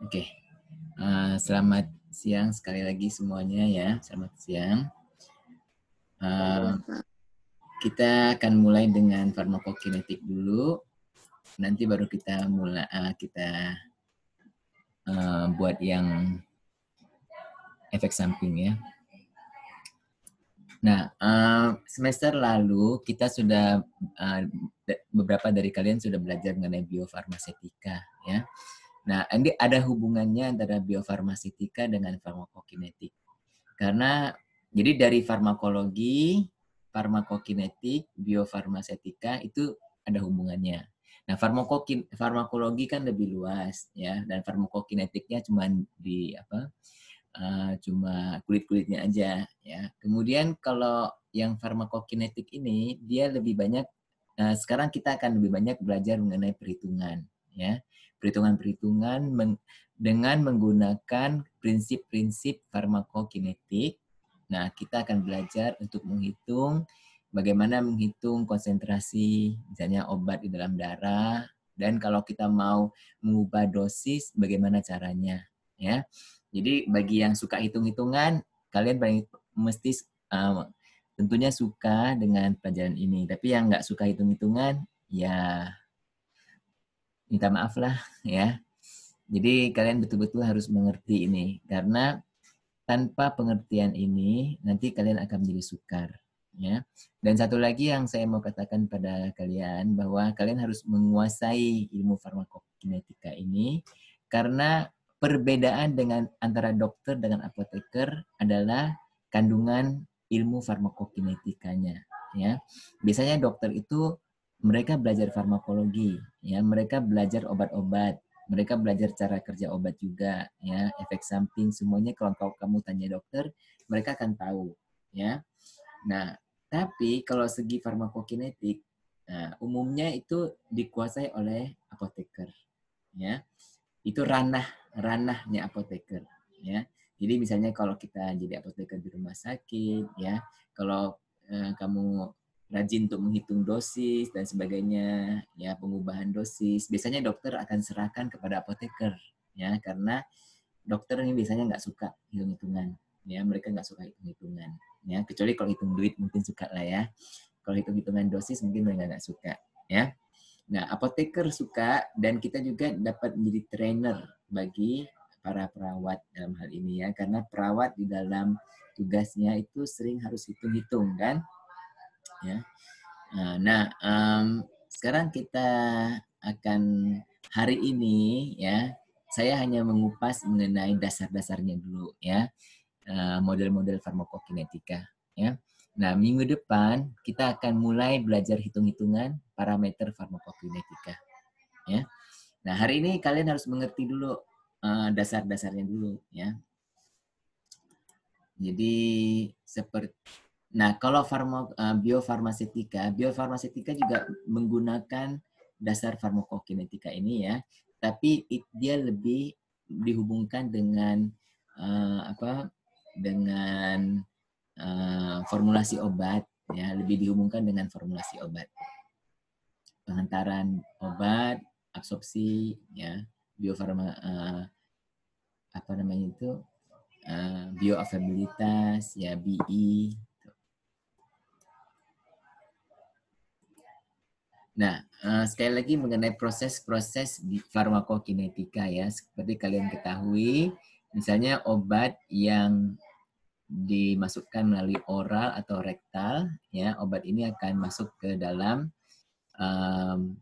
Oke, selamat siang sekali lagi semuanya ya. Selamat siang. Ya, Uh, Kak. kita akan mulai dengan farmakokinetik dulu. Nanti baru kita mulai buat yang efek samping ya. Nah, semester lalu kita sudah beberapa dari kalian sudah belajar mengenai biofarmasetika ya. Nah, ini ada hubungannya antara biofarmasetika dengan farmakokinetik. Karena jadi dari farmakologi, farmakokinetik, biofarmasetika itu ada hubungannya. Nah, farmakologi kan lebih luas ya, dan farmakokinetiknya cuma kulit-kulitnya aja ya. Kemudian kalau yang farmakokinetik ini dia lebih banyak sekarang kita akan lebih banyak belajar mengenai perhitungan ya. Perhitungan-perhitungan dengan menggunakan prinsip-prinsip farmakokinetik. Nah, kita akan belajar untuk menghitung bagaimana menghitung konsentrasi misalnya obat di dalam darah, dan kalau kita mau mengubah dosis bagaimana caranya ya. Jadi bagi yang suka hitung-hitungan, kalian mesti uh, tentunya suka dengan pelajaran ini. Tapi yang nggak suka hitung-hitungan, ya minta maaf lah ya. Jadi kalian betul-betul harus mengerti ini. Karena tanpa pengertian ini, nanti kalian akan menjadi sukar. Ya. Dan satu lagi yang saya mau katakan pada kalian, bahwa kalian harus menguasai ilmu farmakokinetika ini, karena perbedaan dengan antara dokter dengan apoteker adalah kandungan ilmu farmakokinetikanya. Ya. Biasanya dokter itu mereka belajar farmakologi, ya, mereka belajar obat-obat, mereka belajar cara kerja obat juga ya, efek samping semuanya. Kalau kamu tanya dokter, mereka akan tahu ya. Nah, tapi kalau segi farmakokinetik, umumnya itu dikuasai oleh apoteker ya. Itu ranahnya apoteker ya. Jadi misalnya kalau kita jadi apoteker di rumah sakit ya, kalau kamu rajin untuk menghitung dosis dan sebagainya ya, pengubahan dosis, biasanya dokter akan serahkan kepada apoteker ya, karena dokter ini biasanya nggak suka hitung-hitungan ya, mereka nggak suka hitung-hitungan ya, kecuali kalau hitung duit mungkin suka lah ya. Kalau hitung-hitungan dosis mungkin mereka nggak suka ya. Nah, apoteker suka, dan kita juga dapat menjadi trainer bagi para perawat dalam hal ini ya, karena perawat di dalam tugasnya itu sering harus hitung-hitung kan ya. Nah, sekarang kita akan hari ini ya, saya hanya mengupas mengenai dasar-dasarnya dulu ya, model-model farmakokinetika ya. Nah, minggu depan kita akan mulai belajar hitung-hitungan parameter farmakokinetika ya. Nah, hari ini kalian harus mengerti dulu dasar-dasarnya dulu ya. Jadi seperti kalau biofarmasetika juga menggunakan dasar farmakokinetika ini ya, tapi dia lebih dihubungkan dengan dengan formulasi obat ya, lebih dihubungkan dengan formulasi obat, pengantaran obat, absorpsi ya, biofarma apa namanya itu, bioavailabilitas ya, BI. Nah, sekali lagi mengenai proses-proses di farmakokinetika ya, seperti kalian ketahui, misalnya obat yang dimasukkan melalui oral atau rektal, ya, obat ini akan masuk ke dalam um,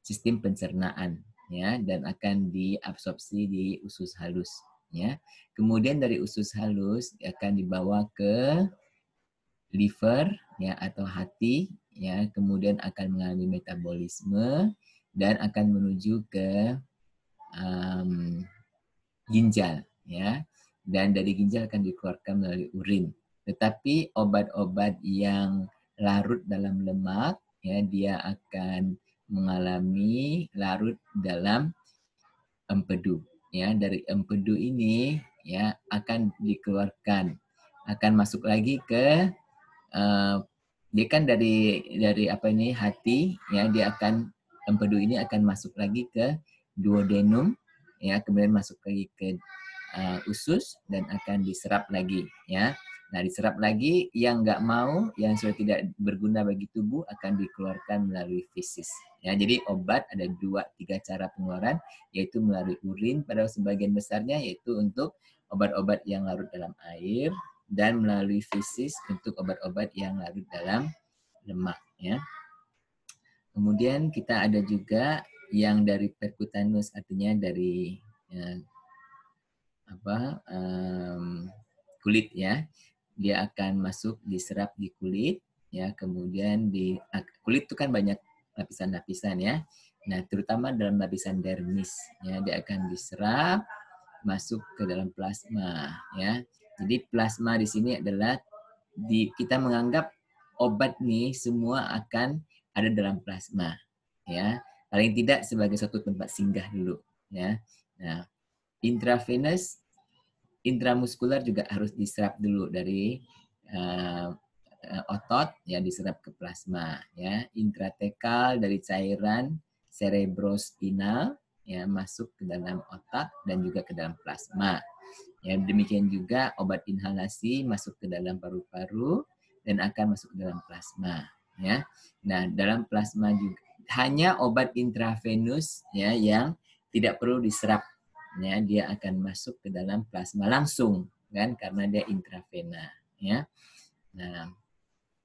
sistem pencernaan, ya, dan akan diabsorpsi di usus halus, ya. Kemudian dari usus halus akan dibawa ke liver ya atau hati ya, kemudian akan mengalami metabolisme dan akan menuju ke um, ginjal ya, dan dari ginjal akan dikeluarkan melalui urin. Tetapi obat-obat yang larut dalam lemak ya, dia akan mengalami larut dalam empedu ya. Dari empedu ini ya akan dikeluarkan, akan masuk lagi ke dia kan dari apa ini, hati ya, dia akan empedu ini akan masuk lagi ke duodenum ya, kemudian masuk lagi ke usus dan akan diserap lagi, ya. Nah, diserap lagi, yang nggak mau, yang sudah tidak berguna bagi tubuh akan dikeluarkan melalui fesis. Ya, jadi obat ada 2-3 cara pengeluaran, yaitu melalui urin pada sebagian besarnya, yaitu untuk obat-obat yang larut dalam air, dan melalui fesis untuk obat-obat yang larut dalam lemak. Ya. Kemudian kita ada juga yang dari percutaneous, artinya dari kulit, ya. Dia akan masuk diserap di kulit, ya. Kemudian di kulit itu kan banyak lapisan-lapisan, ya. Nah, terutama dalam lapisan dermis, ya, dia akan diserap masuk ke dalam plasma, ya. Jadi plasma di sini adalah kita menganggap obat nih semua akan ada dalam plasma, ya. Paling tidak sebagai suatu tempat singgah dulu, ya. Nah, intravenous, intramuskular juga harus diserap dulu dari otot, ya, diserap ke plasma, ya. Intratekal dari cairan cerebrospinal, ya, masuk ke dalam otak dan juga ke dalam plasma. Ya, demikian juga obat inhalasi masuk ke dalam paru-paru dan akan masuk ke dalam plasma, ya. Nah, dalam plasma juga hanya obat intravenous, ya, yang tidak perlu diserap, ya, dia akan masuk ke dalam plasma langsung, kan, karena dia intravena, ya. Nah,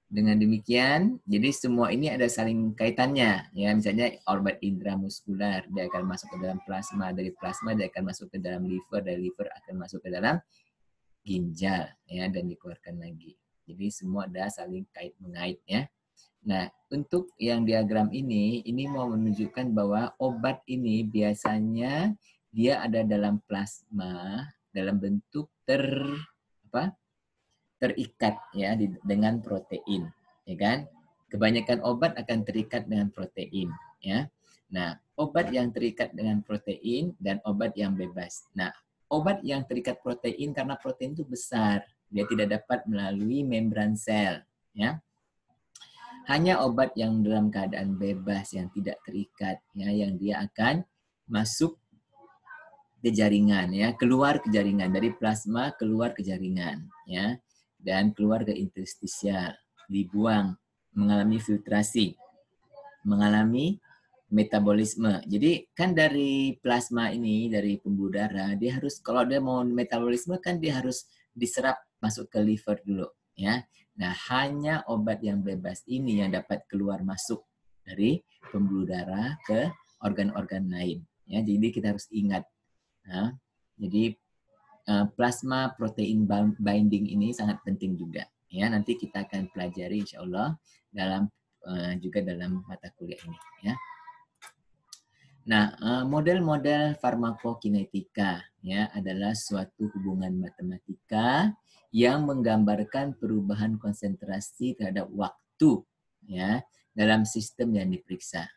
dengan demikian, jadi semua ini ada saling kaitannya, ya. Misalnya obat intramuskular, dia akan masuk ke dalam plasma, dari plasma dia akan masuk ke dalam liver, dari liver akan masuk ke dalam ginjal, ya, dan dikeluarkan lagi. Jadi semua ada saling kait-mengait, ya. Nah, untuk yang diagram ini mau menunjukkan bahwa obat ini biasanya dia ada dalam plasma dalam bentuk terikat, ya, dengan protein, ya kan? Kebanyakan obat akan terikat dengan protein, ya. Nah, obat yang terikat dengan protein dan obat yang bebas. Nah, obat yang terikat protein karena protein itu besar, dia tidak dapat melalui membran sel, ya. Hanya obat yang dalam keadaan bebas yang tidak terikat, ya, yang dia akan masuk ke jaringan, ya, keluar ke jaringan, dari plasma keluar ke jaringan, ya, dan keluar ke interstisial, dibuang, mengalami filtrasi, mengalami metabolisme. Jadi kan dari plasma ini, dari pembuluh darah, dia harus, kalau dia mau metabolisme kan dia harus diserap masuk ke liver dulu, ya. Nah, hanya obat yang bebas ini yang dapat keluar masuk dari pembuluh darah ke organ-organ lain, ya. Jadi kita harus ingat. Nah, jadi plasma protein binding ini sangat penting juga, ya. Nanti kita akan pelajari insya Allah dalam juga dalam mata kuliah ini, ya. Nah, model-model farmakokinetika, ya, adalah suatu hubungan matematika yang menggambarkan perubahan konsentrasi terhadap waktu, ya, dalam sistem yang diperiksa.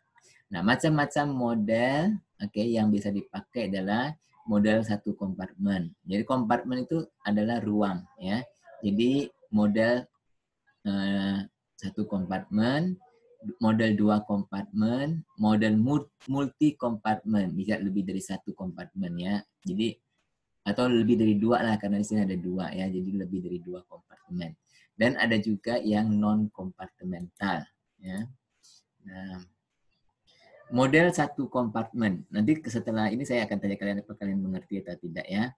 Nah, macam-macam model, yang bisa dipakai adalah model satu kompartemen. Jadi kompartemen itu adalah ruang, ya. Jadi model satu kompartemen, model 2 kompartemen, model multi kompartemen, bisa lebih dari satu kompartemen, ya. Jadi atau lebih dari 2 lah, karena di sini ada 2, ya. Jadi lebih dari 2 kompartemen. Dan ada juga yang non kompartemental, ya. Nah, model satu kompartemen. Nanti setelah ini saya akan tanya kalian apa kalian mengerti atau tidak, ya.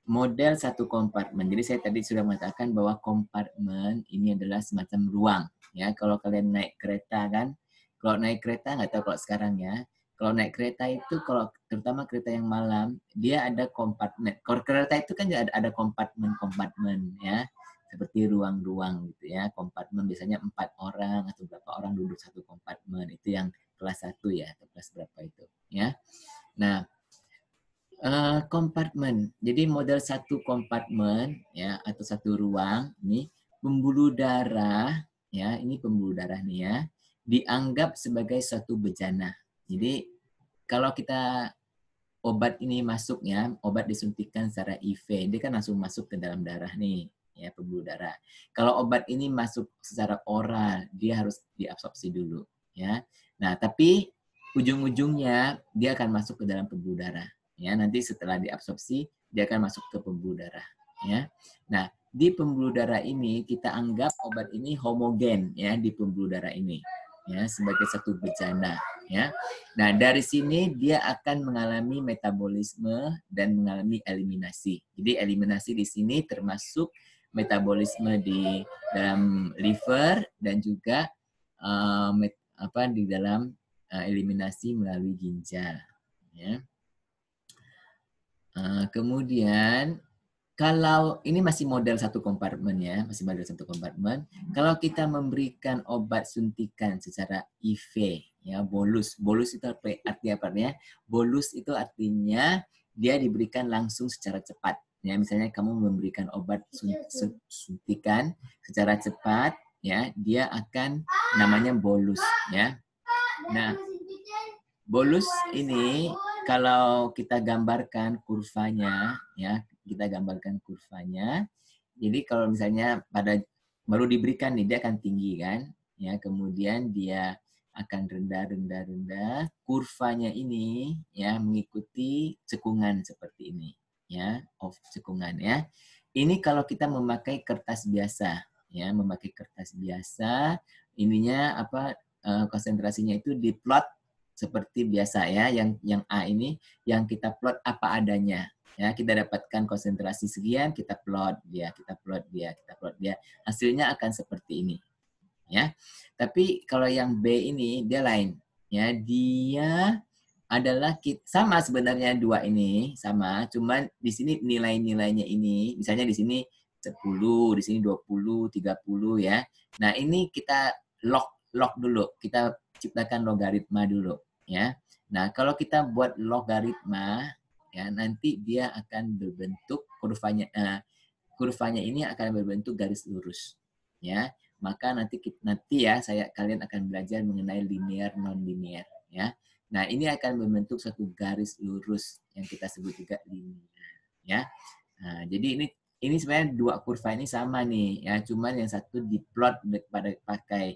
Model satu kompartemen. Jadi saya tadi sudah mengatakan bahwa kompartemen ini adalah semacam ruang, ya. Kalau kalian naik kereta kan, kalau naik kereta nggak tahu kalau sekarang, ya. Kalau naik kereta itu, kalau terutama kereta yang malam, dia ada kompartemen. Kalau kereta itu kan ada kompartemen, ya. Seperti ruang-ruang gitu, ya. Kompartemen biasanya 4 orang atau berapa orang duduk satu kompartemen. Itu yang kelas 1, ya, atau kelas berapa itu, ya. Nah, kompartemen. Jadi model satu kompartemen, ya, atau satu ruang, ini pembuluh darah, ya, ini pembuluh darah nih, ya, dianggap sebagai suatu bejana. Jadi kalau kita obat ini masuk, ya, obat disuntikan secara IV, dia kan langsung masuk ke dalam darah nih, ya, pembuluh darah. Kalau obat ini masuk secara oral, dia harus diabsorpsi dulu, ya. Nah, tapi ujung-ujungnya dia akan masuk ke dalam pembuluh darah. Ya, nanti setelah diabsorpsi dia akan masuk ke pembuluh darah. Ya, nah di pembuluh darah ini kita anggap obat ini homogen ya di pembuluh darah ini ya sebagai satu bejana ya. Nah dari sini dia akan mengalami metabolisme dan mengalami eliminasi. Jadi eliminasi di sini termasuk metabolisme di dalam liver dan juga di dalam eliminasi melalui ginjal. Ya. Kemudian kalau ini masih model satu kompartemen ya, masih model satu kompartemen. Kalau kita memberikan obat suntikan secara IV, ya bolus. Bolus itu artinya apa ya? Bolus itu artinya dia diberikan langsung secara cepat. Ya, misalnya kamu memberikan obat suntikan secara cepat, ya dia akan namanya bolus, ya. Nah, bolus ini kalau kita gambarkan kurvanya, ya kita gambarkan kurvanya. Jadi kalau misalnya pada baru diberikan nih dia akan tinggi kan, ya kemudian dia akan rendah. Kurvanya ini ya mengikuti cekungan seperti ini, ya cekungan ya. Ini kalau kita memakai kertas biasa, ya memakai kertas biasa, ininya konsentrasinya itu diplot seperti biasa ya, yang A ini yang kita plot apa adanya. Ya, kita dapatkan konsentrasi sekian, kita plot dia. Hasilnya akan seperti ini. Ya. Tapi kalau yang B ini dia lain. Ya, dia adalah sama sebenarnya dua ini sama, cuman di sini nilai-nilainya ini, misalnya di sini 10, di sini 20, 30 ya. Nah, ini kita log dulu. Kita ciptakan logaritma dulu ya. Nah, kalau kita buat logaritma ya nanti dia akan berbentuk kurvanya ini akan berbentuk garis lurus ya. Maka nanti ya kalian akan belajar mengenai linear non linear ya. Nah, ini akan membentuk satu garis lurus yang kita sebut juga linear ya. Nah, jadi ini sebenarnya dua kurva ini sama nih ya, cuman yang satu diplot pada pakai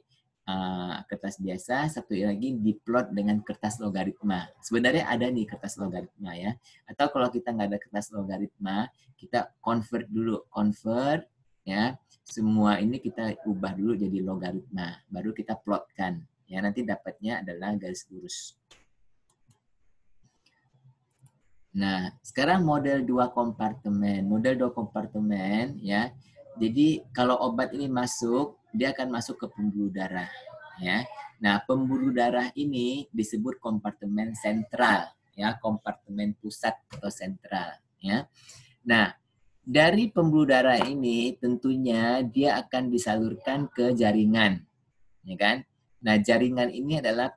kertas biasa, satu lagi diplot dengan kertas logaritma. Sebenarnya ada nih kertas logaritma ya. Atau kalau kita nggak ada kertas logaritma, kita convert ya. Semua ini kita ubah dulu jadi logaritma, baru kita plotkan. Ya, nanti dapatnya adalah garis lurus. Nah, sekarang model 2 kompartemen. Model 2 kompartemen ya. Jadi kalau obat ini masuk, dia akan masuk ke pembuluh darah ya. Nah, pembuluh darah ini disebut kompartemen sentral ya, kompartemen pusat atau sentral ya. Nah, dari pembuluh darah ini tentunya dia akan disalurkan ke jaringan ya kan. Nah, jaringan ini adalah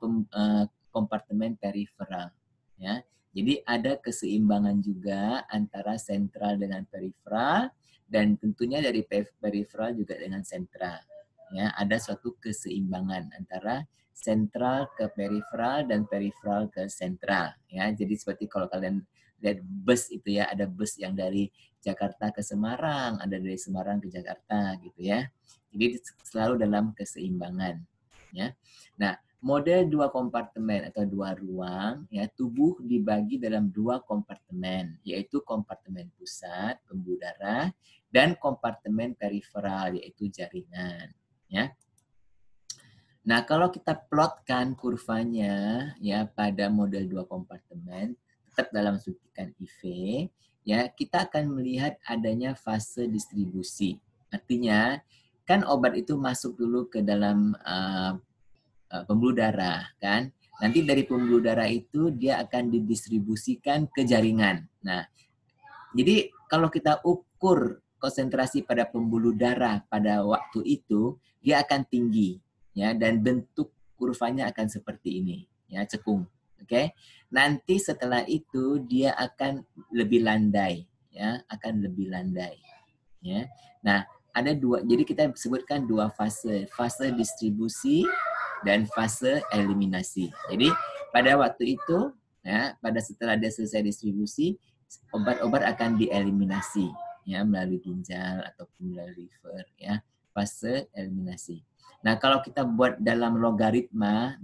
kompartemen periferal ya. Jadi ada keseimbangan juga antara sentral dengan periferal dan tentunya dari periferal juga dengan sentral. Ya, ada suatu keseimbangan antara sentral ke periferal dan periferal ke sentral. Ya, jadi seperti kalau kalian lihat bus itu ya, ada bus yang dari Jakarta ke Semarang, ada dari Semarang ke Jakarta gitu ya. Jadi selalu dalam keseimbangan. Ya, nah model 2 kompartemen atau 2 ruang, ya tubuh dibagi dalam 2 kompartemen, yaitu kompartemen pusat, pembuluh darah, dan kompartemen periferal, yaitu jaringan. Ya. Nah, kalau kita plotkan kurvanya ya pada model 2 kompartemen, tetap dalam suntikan IV, ya kita akan melihat adanya fase distribusi. Artinya, kan obat itu masuk dulu ke dalam pembuluh darah kan. Nanti dari pembuluh darah itu dia akan didistribusikan ke jaringan. Nah, jadi kalau kita ukur konsentrasi pada pembuluh darah pada waktu itu, dia akan tinggi ya dan bentuk kurvanya akan seperti ini ya, cekung. Oke. Nanti setelah itu dia akan lebih landai ya, akan lebih landai ya. Nah, ada dua, jadi kita sebutkan dua fase, fase distribusi dan fase eliminasi. Jadi pada waktu itu, ya, pada setelah dia selesai distribusi, obat-obat akan dieliminasi, ya, melalui ginjal ataupun melalui liver, ya, fase eliminasi. Nah, kalau kita buat dalam logaritma,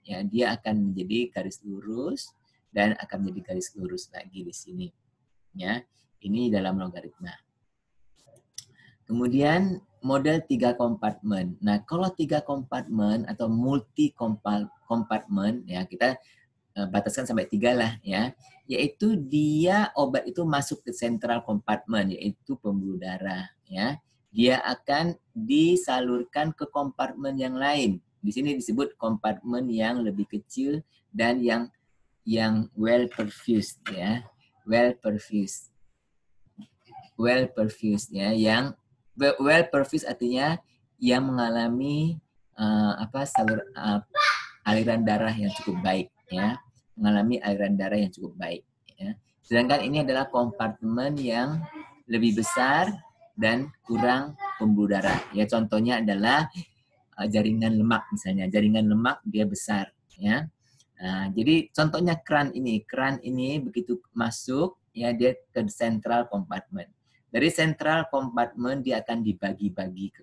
ya, dia akan menjadi garis lurus dan akan menjadi garis lurus lagi di sini. Ya, ini dalam logaritma. Kemudian model 3 kompartemen. Nah, kalau 3 kompartemen atau multi kompartemen, ya kita bataskan sampai 3 lah ya, yaitu dia obat itu masuk ke central compartment, yaitu pembuluh darah ya. Dia akan disalurkan ke kompartemen yang lain. Di sini disebut kompartemen yang lebih kecil dan yang well perfused ya. Well perfused ya, yang well perfused artinya yang mengalami aliran darah yang cukup baik ya, mengalami aliran darah yang cukup baik ya. Sedangkan ini adalah kompartemen yang lebih besar dan kurang pembuluh darah ya. Contohnya adalah jaringan lemak misalnya, jaringan lemak dia besar ya. Nah, jadi contohnya keran ini begitu masuk ya, dia ke central compartment. Dari central compartment dia akan dibagi-bagi ke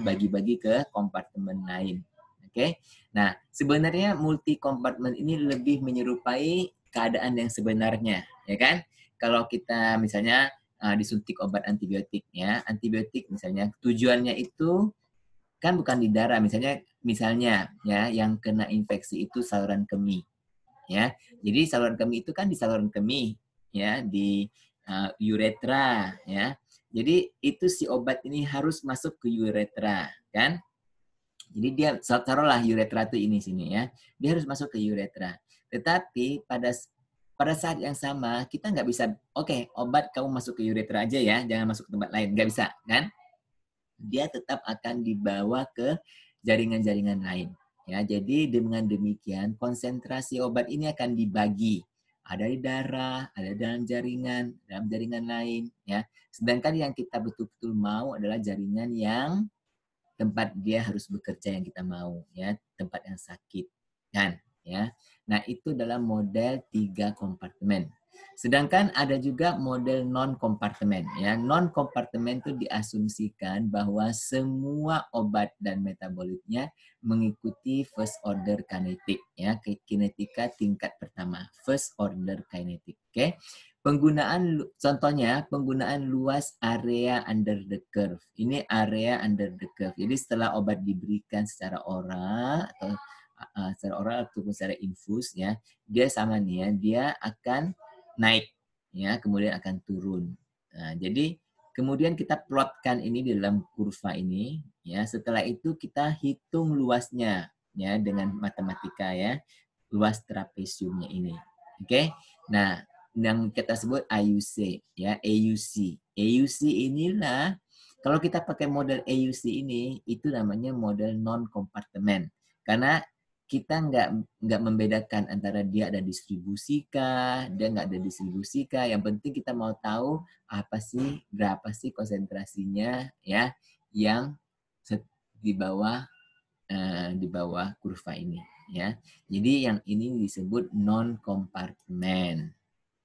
bagi-bagi ke kompartemen lain. Oke. Nah, sebenarnya multi compartment ini lebih menyerupai keadaan yang sebenarnya, ya kan? Kalau kita misalnya disuntik obat antibiotik ya, antibiotik misalnya tujuannya itu kan bukan di darah, misalnya ya yang kena infeksi itu saluran kemih ya. Jadi saluran kemih itu kan di saluran kemih ya, di uretra ya. Jadi itu si obat ini harus masuk ke uretra kan. Jadi dia taruhlah uretra itu ini sini ya. Dia harus masuk ke uretra. Tetapi pada saat yang sama kita nggak bisa oke, obat kamu masuk ke uretra aja ya, jangan masuk ke tempat lain, nggak bisa kan? Dia tetap akan dibawa ke jaringan-jaringan lain. Ya, jadi dengan demikian konsentrasi obat ini akan dibagi. Ada di darah, ada dalam jaringan lain. Ya. Sedangkan yang kita betul-betul mau adalah jaringan yang tempat dia harus bekerja yang kita mau, ya, tempat yang sakit, kan? Ya. Nah itu dalam model 3 kompartemen. Sedangkan ada juga model non-kompartemen. Ya. Non-kompartemen itu diasumsikan bahwa semua obat dan metabolitnya mengikuti first order kinetic. Ya. Kinetika tingkat pertama. First order kinetic. Oke. Contohnya penggunaan luas area under the curve. Ini area under the curve. Jadi setelah obat diberikan secara oral atau secara oral ataupun secara infus ya, dia sama nih ya, dia akan naik ya, kemudian akan turun. Nah, jadi kemudian kita plotkan ini di dalam kurva ini ya. Setelah itu kita hitung luasnya ya dengan matematika ya, luas trapesiumnya ini. Oke. Nah, yang kita sebut AUC ya, AUC. AUC inilah kalau kita pakai model AUC ini itu namanya model non kompartemen. Karena kita nggak membedakan antara dia ada distribusi kah, dia nggak ada distribusi kah. Yang penting kita mau tahu berapa sih konsentrasinya ya yang di bawah kurva ini ya. Jadi yang ini disebut non kompartemen.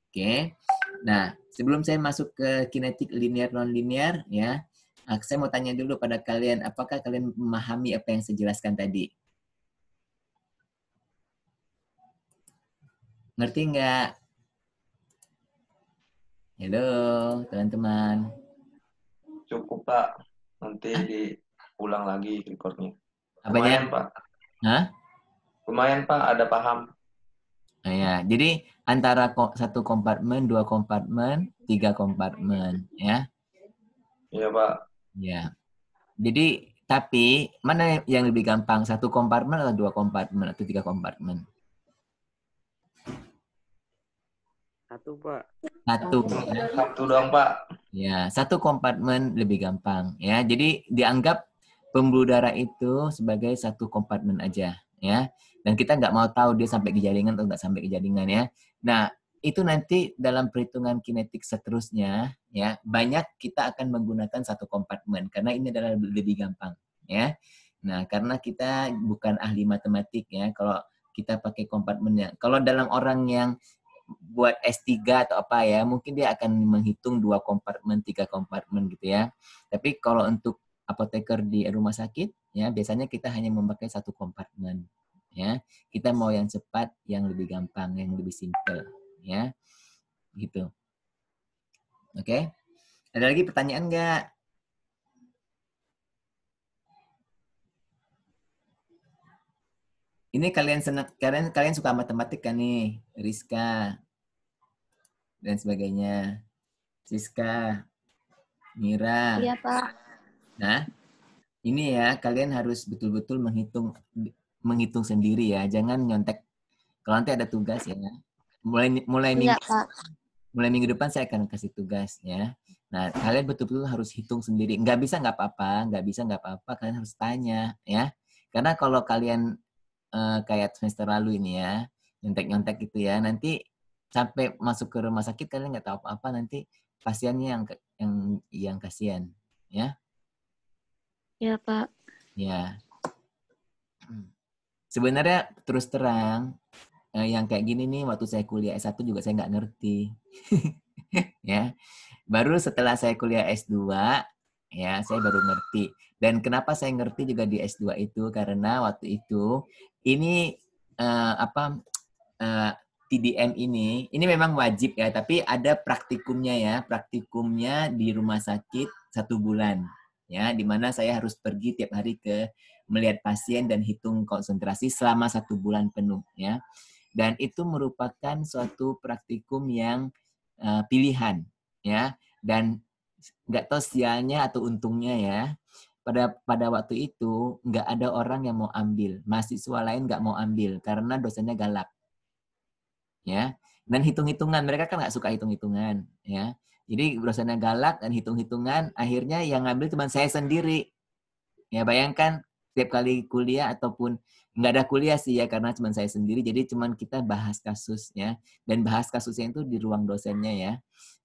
Oke. Nah, sebelum saya masuk ke kinetik linear non-linear, ya, saya mau tanya dulu pada kalian, apakah kalian memahami apa yang saya jelaskan tadi? Ngerti nggak? Halo, teman-teman. Cukup, Pak. Nanti diulang lagi recordnya. Apanya? Lumayan, Pak. Hah? Lumayan, Pak. Ada paham. Nah, ya, jadi antara satu kompartemen, 2 kompartemen, 3 kompartemen, ya. Iya, Pak. Ya. Jadi, tapi mana yang lebih gampang? 1 kompartemen atau 2 kompartemen atau 3 kompartemen? 1, Pak. 1. Satu doang, Pak. Ya, 1 kompartemen lebih gampang. Ya, jadi dianggap pembuluh darah itu sebagai 1 kompartemen aja, ya. Dan kita nggak mau tahu dia sampai ke jaringan atau nggak sampai ke jaringan, ya. Nah, itu nanti dalam perhitungan kinetik seterusnya, ya, banyak kita akan menggunakan 1 kompartemen karena ini adalah lebih gampang, ya. Nah, karena kita bukan ahli matematik, ya. Kalau kita pakai kompartemennya, kalau dalam orang yang buat S3 atau apa ya, mungkin dia akan menghitung 2 kompartemen, 3 kompartemen gitu ya. Tapi kalau untuk apoteker di rumah sakit, ya biasanya kita hanya memakai 1 kompartemen. Ya, kita mau yang cepat, yang lebih gampang, yang lebih simple, ya, gitu. Oke, ada lagi pertanyaan nggak? Ini kalian suka matematik kan nih, Rizka dan sebagainya, Siska, Mira. Iya, Pak. Nah, ini ya kalian harus betul-betul menghitung sendiri ya, jangan nyontek. Kalau nanti ada tugas ya, mulai Iya, minggu Pak. mulai minggu depan saya akan kasih tugas ya. Nah, kalian betul-betul harus hitung sendiri. Nggak bisa nggak apa-apa, nggak bisa nggak apa-apa. Kalian harus tanya ya. Karena kalau kalian kayak semester lalu ini ya, nyontek-nyontek gitu ya, nanti sampai masuk ke rumah sakit kalian nggak tahu apa-apa, nanti pasiennya yang kasihan ya. Iya, Pak. Ya. Sebenarnya terus terang yang kayak gini nih waktu saya kuliah S1 juga saya nggak ngerti. Ya. Baru setelah saya kuliah S2 ya saya baru ngerti. Dan kenapa saya ngerti juga di S2 itu karena waktu itu ini TDM ini memang wajib ya, tapi ada praktikumnya ya. Praktikumnya di rumah sakit 1 bulan ya, di mana saya harus pergi tiap hari ke melihat pasien dan hitung konsentrasi selama 1 bulan penuh ya. Dan itu merupakan suatu praktikum yang pilihan ya, dan nggak tahu sialnya atau untungnya ya, pada waktu itu nggak ada orang yang mau ambil, mahasiswa lain nggak mau ambil karena dosennya galak ya, dan hitung-hitungan, mereka kan nggak suka hitung-hitungan ya, jadi dosennya galak dan hitung-hitungan, akhirnya yang ngambil cuma saya sendiri ya. Bayangkan tiap kali kuliah ataupun nggak ada kuliah sih ya, karena cuma saya sendiri, jadi cuma kita bahas kasus ya, dan bahas kasusnya itu di ruang dosennya ya,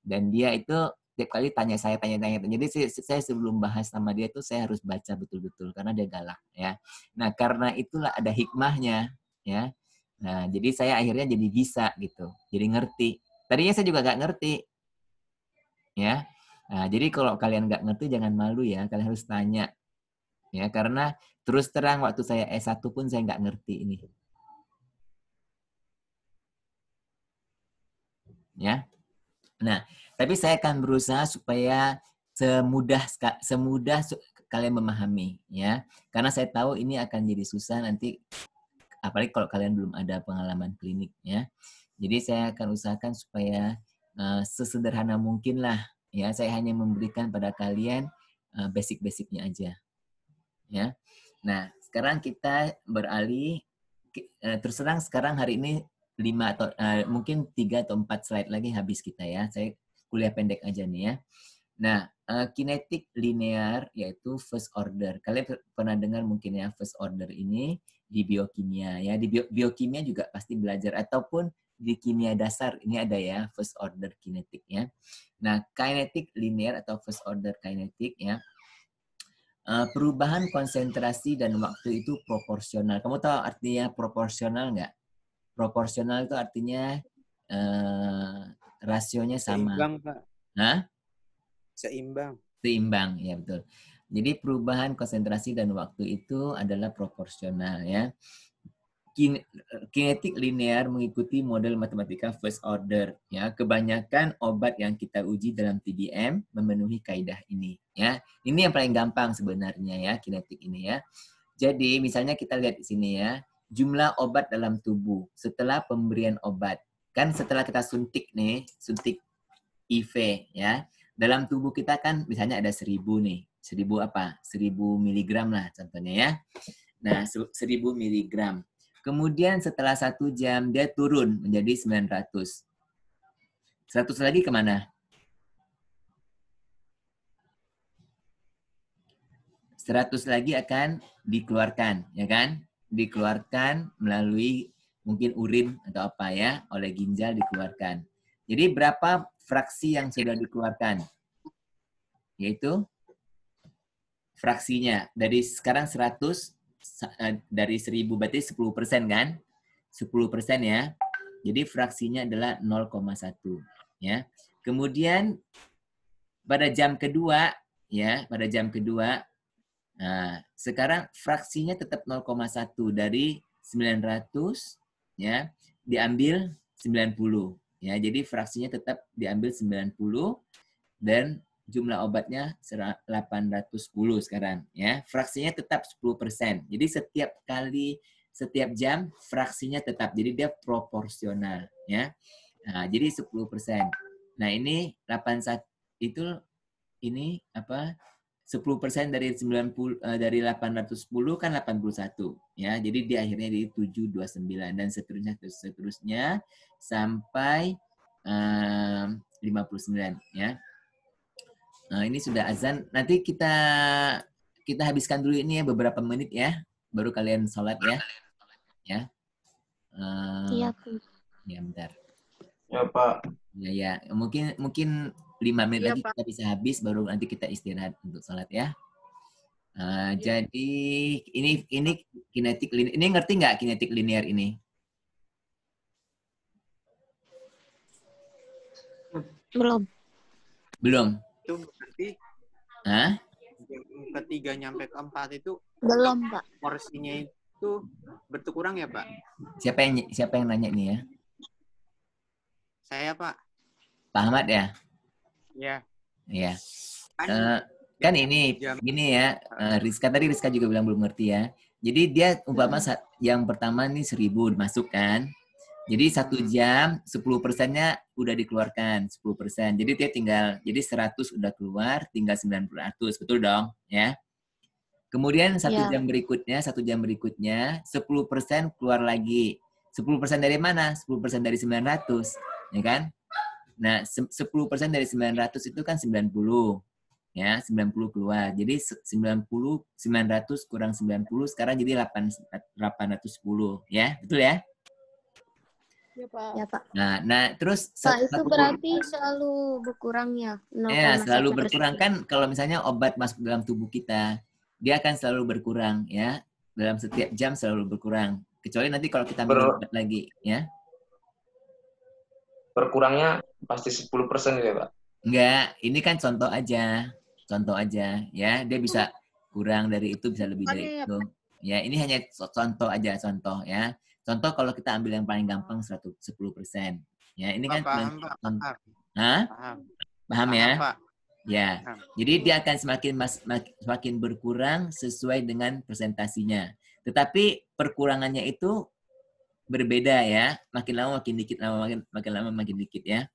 dan dia itu tiap kali tanya saya, tanya. Jadi saya sebelum bahas sama dia tuh saya harus baca betul-betul karena dia galak ya. Nah, karena itulah ada hikmahnya ya. Nah, jadi saya akhirnya jadi bisa gitu. Jadi ngerti. Tadinya saya juga nggak ngerti ya. Nah, jadi kalau kalian nggak ngerti jangan malu ya, kalian harus tanya. Ya, karena terus terang waktu saya S1 pun saya nggak ngerti ini. Ya. Nah, tapi saya akan berusaha supaya semudah kalian memahami ya. Karena saya tahu ini akan jadi susah nanti, apalagi kalau kalian belum ada pengalaman klinik ya. Jadi saya akan usahakan supaya sesederhana mungkin lah ya. Saya hanya memberikan pada kalian basic-basicnya aja ya. Nah, sekarang kita beralih terus terang sekarang hari ini 5 atau mungkin 3 atau 4 slide lagi habis kita ya. Saya kuliah pendek aja nih ya. Nah, kinetik linear yaitu first order. Kalian pernah dengar mungkin ya first order ini di biokimia ya. Di biokimia juga pasti belajar, ataupun di kimia dasar ini ada ya first order kinetik ya. Nah, kinetik linear atau first order kinetik ya. Perubahan konsentrasi dan waktu itu proporsional. Kamu tahu artinya proporsional nggak? Proporsional itu artinya rasionya sama. Seimbang, Pak. Hah? Seimbang. Seimbang, ya betul. Jadi perubahan konsentrasi dan waktu itu adalah proporsional ya. Kinetik linear mengikuti model matematika first order ya. Kebanyakan obat yang kita uji dalam TDM memenuhi kaidah ini ya. Ini yang paling gampang sebenarnya ya, kinetik ini ya. Jadi misalnya kita lihat di sini ya, jumlah obat dalam tubuh setelah pemberian obat. Kan setelah kita suntik nih, suntik IV ya. Dalam tubuh kita kan misalnya ada 1000 nih. 1000 apa? 1000 miligram lah contohnya ya. Nah, 1000 miligram. Kemudian setelah 1 jam dia turun menjadi 900. 100 lagi kemana? 100 lagi akan dikeluarkan, ya kan? Dikeluarkan melalui mungkin urin atau apa ya, oleh ginjal dikeluarkan. Jadi berapa fraksi yang sudah dikeluarkan? Yaitu fraksinya. Dari sekarang 100, dari 1000 berarti 10% kan? 10% ya. Jadi fraksinya adalah 0,1 ya. Kemudian pada jam kedua ya, nah, sekarang fraksinya tetap 0,1 dari 900 ya, diambil 90 ya. Jadi fraksinya tetap diambil 90 dan jumlah obatnya 810 sekarang ya. Fraksinya tetap 10%. Jadi setiap jam fraksinya tetap. Jadi dia proporsional ya. Nah, jadi 10%. Nah, ini 81 itu ini apa? 10% dari dari 810 kan 81 ya. Jadi dia akhirnya di 729 dan seterusnya sampai 59 ya. Nah, ini sudah azan. Nanti kita habiskan dulu ini ya beberapa menit ya. Baru kalian sholat ya. Ya. Iya, Pak. Ya bentar. Ya, Pak. Ya. Mungkin 5 menit Iya, lagi Pak. kita bisa habis baru nanti kita istirahat untuk sholat ya. Jadi ini kinetik linear. Ini ngerti nggak kinetik linear ini? Belum. Itu berarti Hah? ketiga nyampe keempat itu Belum, Pak. porsinya itu berkurang ya, Pak? Siapa yang nanya nih ya? Saya, Pak. Pak Ahmad ya? Ya. Iya. Kan Kan ini gini ya, Rizka juga bilang belum ngerti ya. Jadi dia umpama yang pertama nih 1000 dimasukkan. Jadi 1 jam 10%-nya udah dikeluarkan 10%. Jadi dia jadi 100 udah keluar, tinggal 900. Betul dong, ya. Kemudian 1 jam berikutnya 10% keluar lagi. 10% dari mana? 10% dari 900, ya kan? Nah, 10% dari 900 itu kan 90. Ya, 90 keluar. Jadi 900 kurang 90 sekarang jadi 810, ya. Betul ya? Ya, Pak. Nah, terus Pak, itu berarti selalu berkurang ya? ya, 0,1%. selalu berkurang kan kalau misalnya obat masuk dalam tubuh kita, dia akan selalu berkurang ya. Dalam setiap jam selalu berkurang. Kecuali nanti kalau kita minum obat lagi, ya. Berkurangnya pasti 10% gitu ya, Pak? Enggak, ini kan contoh aja. Contoh aja ya. Dia bisa kurang dari itu, bisa lebih dari itu. Ya, ini hanya contoh aja, contoh ya. Contoh kalau kita ambil yang paling gampang 10%. Ya, ini kan paham, Pak. Hah? Paham ya? Pak. Ya. Jadi dia akan semakin berkurang sesuai dengan presentasinya. Tetapi perkurangannya itu berbeda ya. Makin lama makin dikit, makin lama makin dikit ya.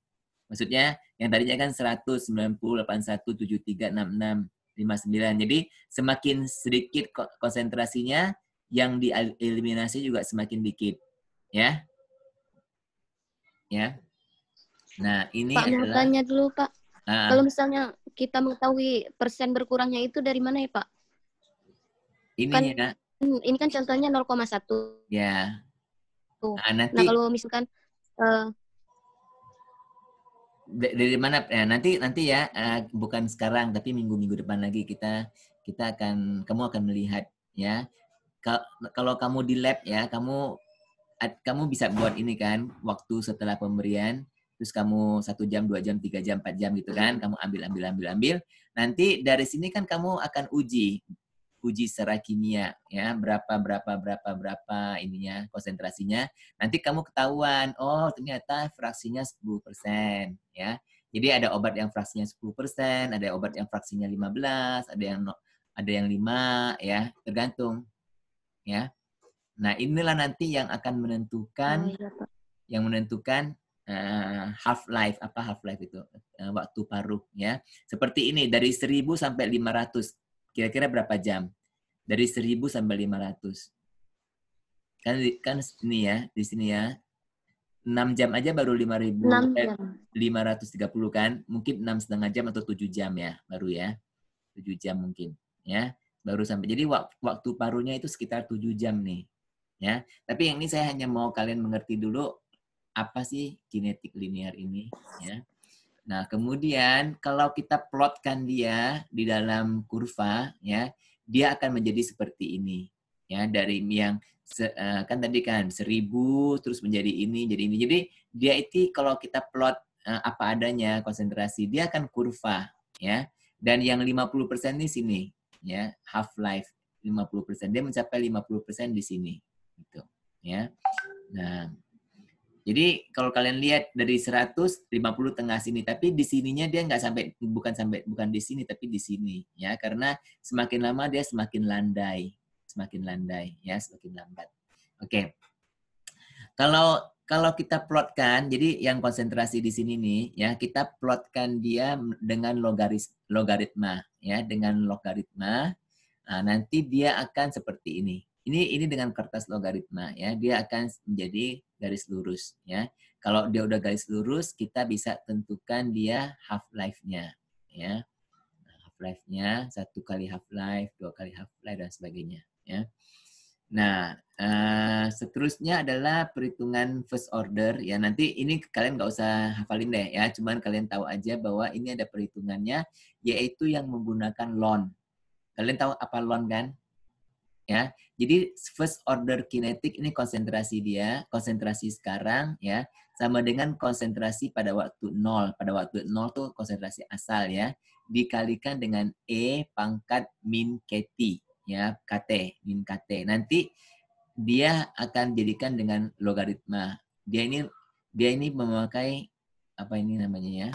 Maksudnya yang tadinya kan 100, 90, 81, 73, 66, 59. Jadi semakin sedikit konsentrasinya, yang dieliminasi juga semakin dikit. Ya. Ya. Nah, ini Pak, mau tanya dulu, Pak. Kalau misalnya kita mengetahui persen berkurangnya itu dari mana ya, Pak? Ini kan contohnya 0,1. Ya. Nah, kalau misalkan dari mana ya, nanti ya bukan sekarang tapi minggu depan lagi kamu akan melihat ya. Kalau kamu di lab ya, kamu bisa buat ini kan, waktu setelah pemberian, terus kamu 1 jam, 2 jam, 3 jam, 4 jam gitu kan, kamu ambil. Nanti dari sini kan kamu akan uji secara kimia ya, berapa ininya konsentrasinya. Nanti kamu ketahuan, oh ternyata fraksinya 10% ya. Jadi ada obat yang fraksinya 10%, ada obat yang fraksinya 15, ada yang 5 ya, tergantung ya. Nah, inilah nanti yang akan menentukan half life itu, waktu paruh ya. Seperti ini, dari 1000 sampai 500. Kira-kira berapa jam? Dari 1000 sampai 500. Kan ini ya, di sini ya. 6 jam aja baru 5.530 kan? Mungkin 6,5 jam atau 7 jam ya, baru ya. 7 jam mungkin ya. Baru sampai. Jadi waktu paruhnya itu sekitar 7 jam nih. Ya. Tapi yang ini saya hanya mau kalian mengerti dulu apa sih kinetik linear ini ya. Nah, kemudian kalau kita plotkan dia di dalam kurva ya, dia akan menjadi seperti ini. Ya, dari yang kan tadi kan 1000 terus menjadi ini, jadi ini. Jadi dia itu kalau kita plot apa adanya konsentrasi, dia akan kurva ya. Dan yang 50% di sini ya, half life 50%. Dia mencapai 50% di sini gitu. ya. Nah, jadi kalau kalian lihat dari 150 tengah sini, tapi di sininya dia nggak sampai, bukan di sini tapi di sini, ya, karena semakin lama dia semakin landai, ya, semakin lambat. Oke. Kalau kita plotkan, jadi yang konsentrasi di sini nih, ya, kita plotkan dia dengan logaritma, ya, dengan logaritma. Nah, nanti dia akan seperti ini. Ini dengan kertas logaritma, ya, dia akan menjadi garis lurus, ya. Kalau dia udah garis lurus, kita bisa tentukan dia half life-nya, ya. Half life-nya 1 kali half life, 2 kali half life dan sebagainya, ya. Nah, seterusnya adalah perhitungan first order, ya. Nanti ini kalian nggak usah hafalin deh, ya. Cuman kalian tahu aja bahwa ini ada perhitungannya, yaitu yang menggunakan ln. Kalian tahu apa ln kan? Ya, jadi first order kinetic ini konsentrasi dia, konsentrasi sekarang, ya, sama dengan konsentrasi pada waktu 0. Pada waktu 0 tuh konsentrasi asal, ya, dikalikan dengan E pangkat min KT, ya, KT, min KT. Nanti dia akan jadikan dengan logaritma. Dia ini memakai apa ini namanya, ya?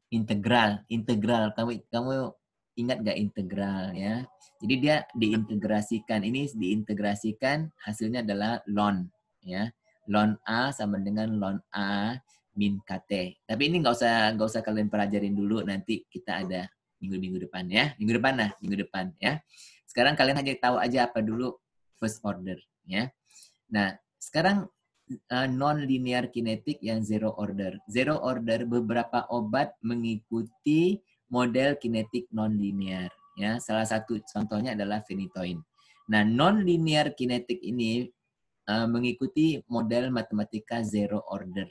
Integral. Kamu ingat nggak integral, ya? Jadi dia diintegrasikan. Ini diintegrasikan, hasilnya adalah ln, ya. Ln A sama dengan ln A min KT. Tapi ini nggak usah kalian pelajarin dulu, nanti kita ada minggu depan, ya. Minggu depan, ya. Sekarang kalian hanya tahu aja apa dulu first order, ya. Nah, sekarang non-linear kinetik yang zero order. Zero order, beberapa obat mengikuti model kinetik non-linear. Ya, salah satu contohnya adalah phenytoin. Nah, non-linear kinetik ini mengikuti model matematika zero order.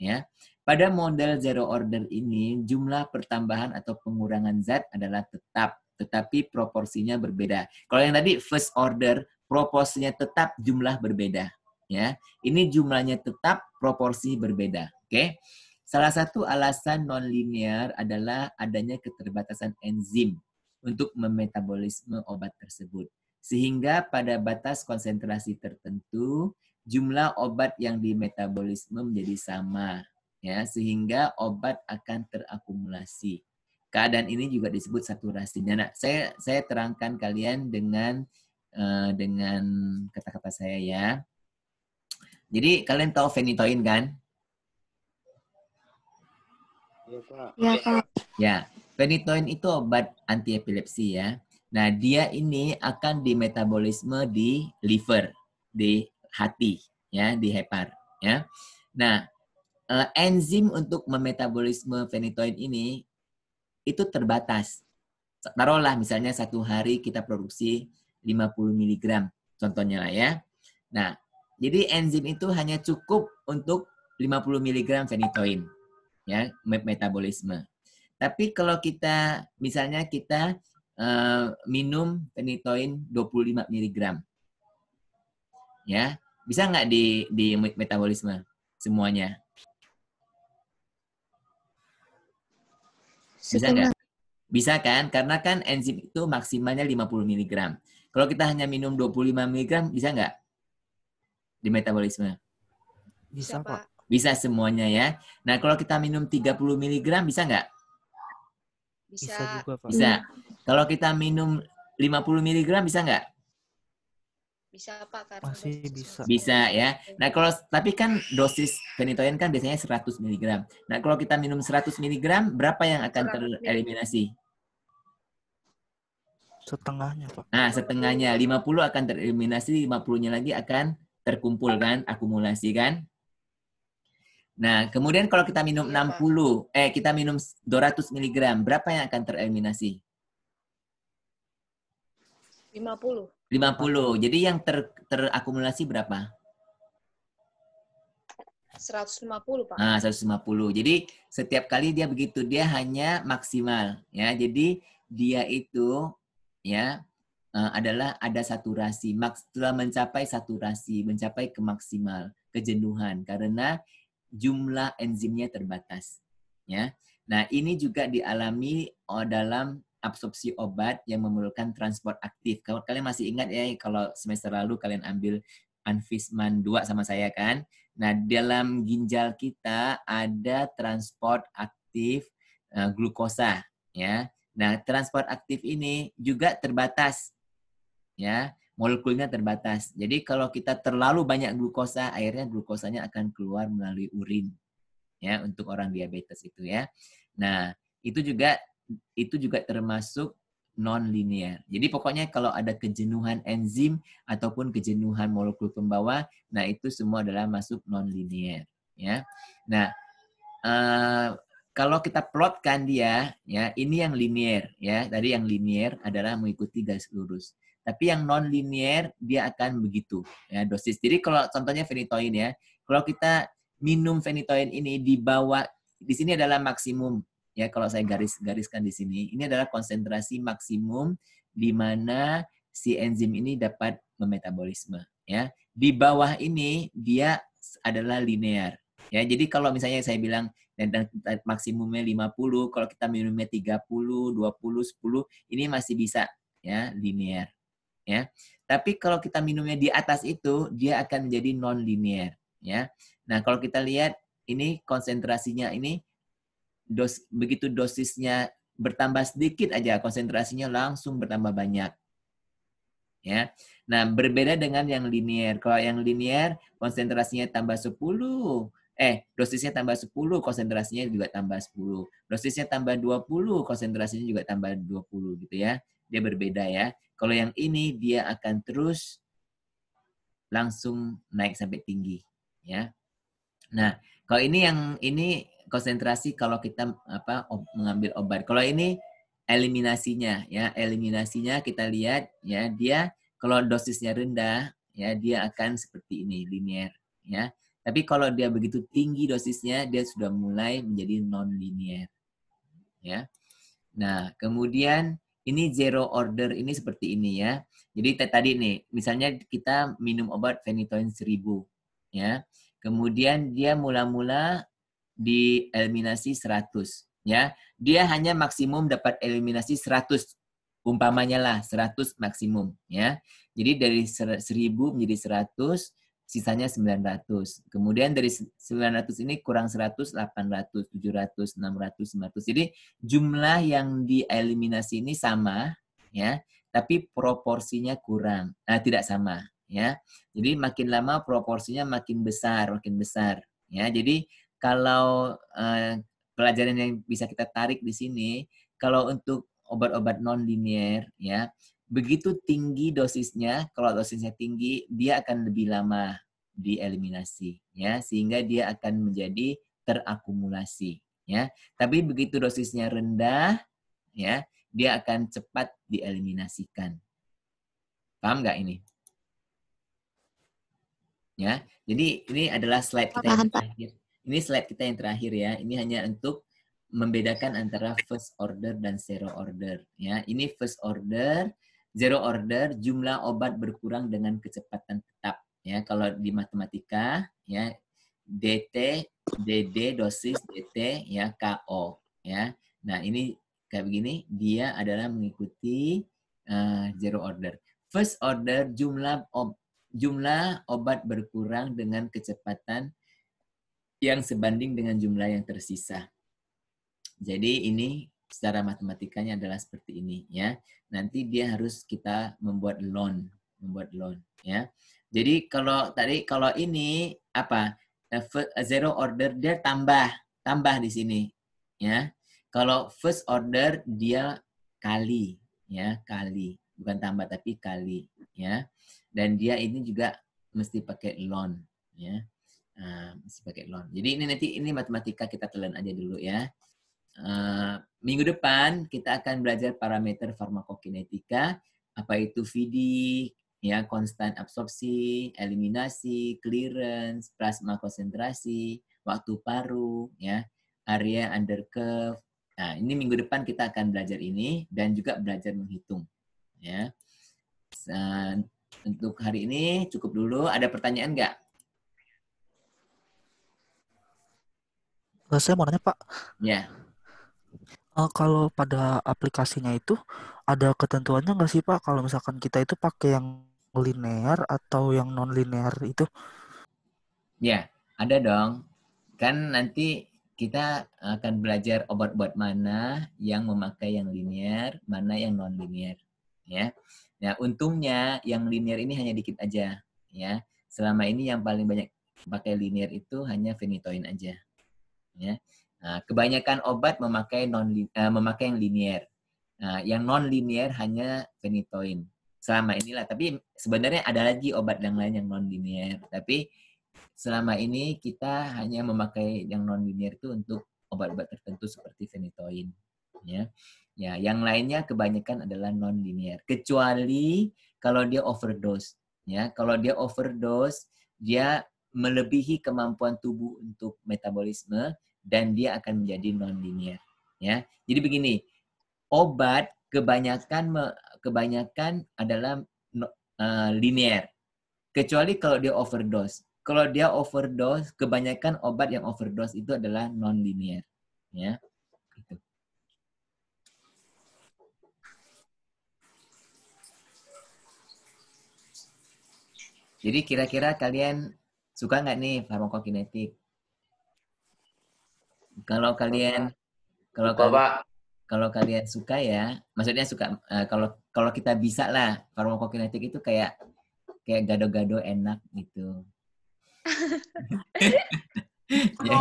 Ya, pada model zero order ini jumlah pertambahan atau pengurangan zat adalah tetap, tetapi proporsinya berbeda. Kalau yang tadi first order, proporsinya tetap, jumlah berbeda. Ya, ini jumlahnya tetap, proporsi berbeda. Oke. Salah satu alasan non-linear adalah adanya keterbatasan enzim untuk memetabolisme obat tersebut. Sehingga pada batas konsentrasi tertentu, jumlah obat yang dimetabolisme menjadi sama, ya, sehingga obat akan terakumulasi. Keadaan ini juga disebut saturasinya. Nah, saya terangkan kalian dengan kata-kata saya, ya. Jadi kalian tahu phenytoin kan? Iya, Pak. Ya, Pak. Ya, phenytoin itu obat anti epilepsi, ya. Nah, dia ini akan dimetabolisme di liver, di hati, ya, di hepar, ya. Nah, enzim untuk memetabolisme phenytoin ini itu terbatas. Taruhlah misalnya satu hari kita produksi 50 mg, contohnya lah, ya. Nah, jadi enzim itu hanya cukup untuk 50 mg phenytoin, ya, metabolisme. Tapi kalau kita misalnya kita minum phenytoin 25 mg, ya, bisa nggak di metabolisme semuanya? Bisa nggak? Bisa kan? Karena kan enzim itu maksimalnya 50 mg. Kalau kita hanya minum 25 mg, bisa nggak di metabolisme? Bisa, Pak. Bisa semuanya, ya. Nah, kalau kita minum 30 mg, bisa nggak? Bisa juga, Pak. Bisa. Kalau kita minum 50 mg, bisa nggak? Bisa, Pak. Karena Masih bisa. Bisa, ya. Nah, tapi kan dosis phenytoin kan biasanya 100 mg. Nah, kalau kita minum 100 mg, berapa yang akan tereliminasi? Setengahnya, Pak. Nah, setengahnya. 50 akan tereliminasi, 50-nya lagi akan terkumpul kan, akumulasi kan. Nah, kemudian kalau kita minum 200 mg, berapa yang akan tereliminasi? 50. 50. Jadi yang terakumulasi berapa? 150, Pak. Nah, 150. Jadi setiap kali dia begitu, dia hanya maksimal, ya. Jadi dia itu, ya, adalah ada saturasi. Setelah mencapai saturasi, mencapai ke maksimal, kejenuhan karena jumlah enzimnya terbatas, ya. Nah, ini juga dialami dalam absorpsi obat yang memerlukan transport aktif. Kalau kalian masih ingat, ya, kalau semester lalu kalian ambil Anfisman 2 sama saya kan. Nah, dalam ginjal kita ada transport aktif glukosa ya. Nah, transport aktif ini juga terbatas ya, molekulnya terbatas. Jadi kalau kita terlalu banyak glukosa, akhirnya glukosanya akan keluar melalui urin ya untuk orang diabetes itu ya. Nah, itu juga termasuk non-linear. Jadi pokoknya kalau ada kejenuhan enzim ataupun kejenuhan molekul pembawa, nah itu semua adalah masuk non-linear ya. Nah, kalau kita plotkan dia ya, ini yang linear ya. Tadi yang linear adalah mengikuti garis lurus. Tapi yang non-linear dia akan begitu ya dosis. Jadi kalau contohnya phenytoin ya, kalau kita minum phenytoin ini di bawah, di sini adalah maksimum ya, kalau saya gariskan di sini, ini adalah konsentrasi maksimum di mana si enzim ini dapat memetabolisme ya. Di bawah ini dia adalah linear ya. Jadi kalau misalnya saya bilang dan maksimumnya 50, kalau kita minumnya 30, 20, 10, ini masih bisa ya linear ya. Tapi kalau kita minumnya di atas itu, dia akan menjadi non-linear ya. Nah, kalau kita lihat ini konsentrasinya ini begitu dosisnya bertambah sedikit aja, konsentrasinya langsung bertambah banyak. Ya. Nah, berbeda dengan yang linear. Kalau yang linear konsentrasinya tambah 10, dosisnya tambah 10, konsentrasinya juga tambah 10. Dosisnya tambah 20, konsentrasinya juga tambah 20 gitu ya. Dia berbeda ya. Kalau yang ini dia akan terus langsung naik sampai tinggi, ya. Nah, kalau ini konsentrasi kalau kita mengambil obat. Kalau ini eliminasinya ya, eliminasinya kita lihat ya, dia kalau dosisnya rendah ya dia akan seperti ini, linear ya. Tapi kalau dia begitu tinggi dosisnya, dia sudah mulai menjadi non-linear ya. Nah, kemudian ini zero order ini seperti ini ya. Jadi tadi nih, misalnya kita minum obat phenytoin 1000 ya. Kemudian dia mula-mula dieliminasi 100 ya. Dia hanya maksimum dapat eliminasi 100. Umpamanya lah 100 maksimum ya. Jadi dari 1000 menjadi 100, sisanya 900. Kemudian dari 900 ini kurang 100, 800, 700, 600, 500. Jadi jumlah yang dieliminasi ini sama ya, tapi proporsinya kurang. Tidak sama ya. Jadi makin lama proporsinya makin besar ya. Jadi kalau pelajaran yang bisa kita tarik di sini, kalau untuk obat-obat non-linear ya, begitu tinggi dosisnya, kalau dosisnya tinggi, dia akan lebih lama dieliminasi ya, sehingga dia akan menjadi terakumulasi ya. Tapi begitu dosisnya rendah ya, dia akan cepat dieliminasikan. Paham nggak ini? Ya, jadi ini adalah slide kita yang terakhir. Ini slide kita yang terakhir ya. Ini hanya untuk membedakan antara first order dan zero order ya. Ini first order, zero order jumlah obat berkurang dengan kecepatan tetap ya. Kalau di matematika ya, DT, DD dosis DT ya, KO ya. Nah, ini kayak begini, dia adalah mengikuti zero order. First order jumlah obat berkurang dengan kecepatan yang sebanding dengan jumlah yang tersisa. Jadi ini secara matematikanya adalah seperti ini ya. Nanti dia harus kita membuat ln ya. Jadi kalau ini apa? Zero order dia tambah di sini ya. Kalau first order dia kali ya, bukan tambah tapi kali ya. Dan dia ini juga mesti pakai ln ya. Mesti pakai ln. Jadi ini matematika kita telan aja dulu ya. Minggu depan kita akan belajar parameter farmakokinetika, apa itu VD, ya, konstan absorpsi, eliminasi, clearance, plasma konsentrasi, waktu paru, ya, area under curve. Nah, ini minggu depan kita akan belajar ini dan juga belajar menghitung, ya. Untuk hari ini cukup dulu. Ada pertanyaan nggak? Saya mau nanya, Pak. Ya. Kalau pada aplikasinya itu ada ketentuannya nggak sih, Pak? Kalau misalkan kita itu pakai yang linear atau yang non linear itu? Ya, ada dong. Kan nanti kita akan belajar obat-obat mana yang memakai yang linear, mana yang non linear, ya. Nah, untungnya yang linear ini hanya dikit aja, ya. Selama ini yang paling banyak pakai linear itu hanya phenytoin aja, ya. Nah, kebanyakan obat memakai memakai yang linear. Nah, yang non linear hanya phenytoin. Selama inilah, tapi sebenarnya ada lagi obat yang lain yang non linear, tapi selama ini kita hanya memakai yang non linear itu untuk obat-obat tertentu seperti phenytoin, ya. Ya, yang lainnya kebanyakan adalah non linear. Kecuali kalau dia overdose, ya. Kalau dia overdose, dia melebihi kemampuan tubuh untuk metabolisme dan dia akan menjadi non linear, ya. Jadi begini, obat kebanyakan adalah linear. Kecuali kalau dia overdose. Kalau dia overdose, kebanyakan obat yang overdose itu adalah non-linear. Ya. Gitu. Jadi kira-kira kalian suka nggak nih farmakokinetik? Kalau kalian suka ya, maksudnya suka kalau kita bisa lah farmakokinetik itu kayak gado-gado enak gitu. Ya.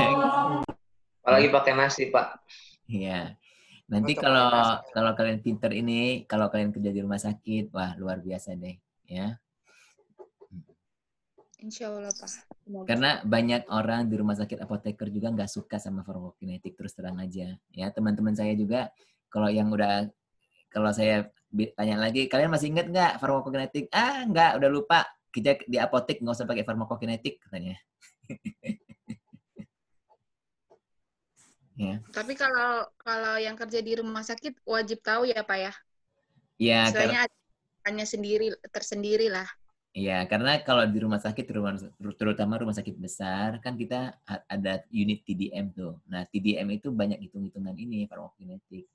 Apalagi pakai nasi, Pak. Iya. Nanti kalau kalian pinter ini, kalau kalian kerja di rumah sakit, wah luar biasa deh, ya. Insya Allah, Pak. Semoga. Karena banyak orang di rumah sakit apoteker juga nggak suka sama farmakokinetik, terus terang aja. Ya, teman-teman saya juga, kalau saya tanya lagi, kalian masih ingat nggak farmakokinetik? Ah, nggak, udah lupa. Kita di apotek nggak usah pakai farmakokinetik, katanya. Ya. Tapi kalau yang kerja di rumah sakit wajib tahu ya, Pak ya? Iya, Istilahnya hanya tersendiri lah. Iya, karena kalau di rumah sakit, terutama rumah sakit besar, kan kita ada unit TDM tuh. Nah, TDM itu banyak hitung-hitungan ini, farmakokinetik.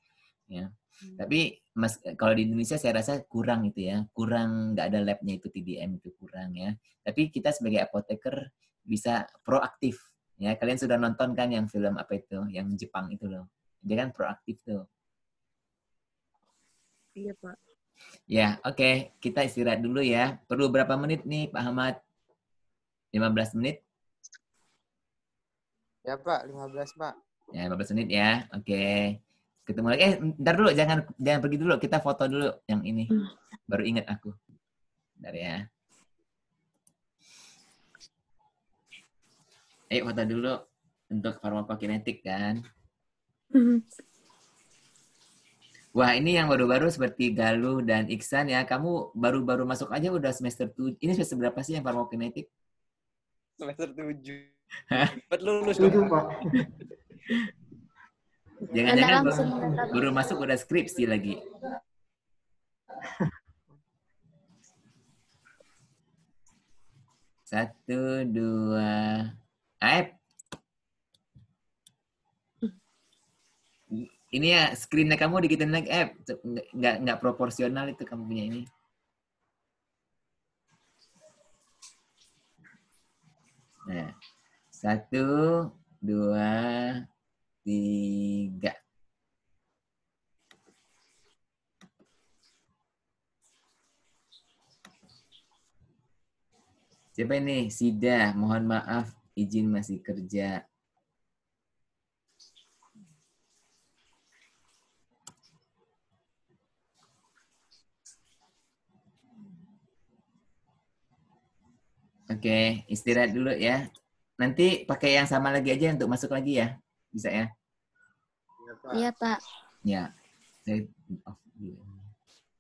Ya. Tapi kalau di Indonesia saya rasa kurang itu ya, kurang, nggak ada labnya itu TDM itu kurang ya. Tapi kita sebagai apoteker bisa proaktif. Ya, kalian sudah nonton kan yang film apa itu, yang Jepang itu loh. Dia kan proaktif tuh. Iya, Pak. Ya, oke. Kita istirahat dulu ya. Perlu berapa menit nih, Pak Ahmad? 15 menit? Ya, Pak. 15, Pak. Ya, 15 menit ya. Oke. Ketemu lagi. Ntar dulu. Jangan pergi dulu. Kita foto dulu yang ini. Baru ingat aku. Bentar ya. Ayo foto dulu untuk farmakokinetik kan. Wah, ini yang baru-baru seperti Galuh dan Iksan ya. Kamu baru-baru masuk aja udah semester 7. Ini semester berapa sih yang farmakokinetik? Semester 7. Cepat lulus dong, Pak. Jangan-jangan baru masuk udah skripsi lagi. Satu, dua. Aep. Ini ya screen-nya kamu dikitin lagi, nggak proporsional itu kamu punya ini. Nah, 1, 2, 3. Siapa ini? Sida, mohon maaf, izin masih kerja. Oke, istirahat dulu ya. Nanti pakai yang sama lagi aja untuk masuk lagi ya. Bisa ya? Iya, Pak. Ya. Saya off dulu.